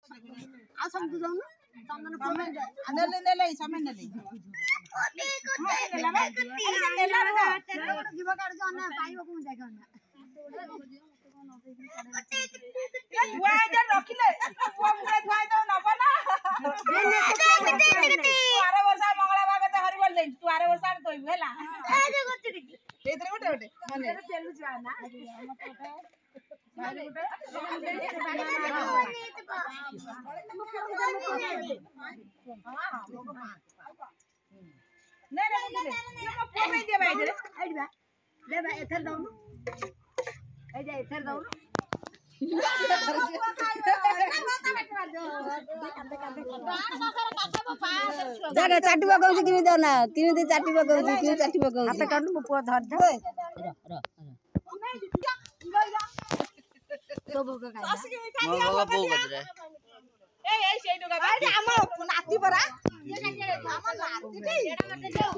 आ सब जाऊ ना चंदन को ले समय ने ले जीव काढ ना पाइबो को देखो ना धुआ जे रखिले पुआ मुरे धुआ दो नबो ना तू आरे वर्षा मंगला भागे त हरिबल दे तू आरे वर्षा तोइबु हैला एतरे गोटे माने चलु जा ना नहीं दे भाई दे आइबा ले भाई एथर दउनु ए जा एथर दउनु देख चाटिबा कहू किनि दो ना किनि दे चाटिबा कहू किनि चाटिबा कहू हाथ काढ मु पुआ धर दे तो भोग खाइ मोर बाबा बो गदरे ए सेइटो का भाई हम नाती परा ये का हम नाती एडा मते जाऊ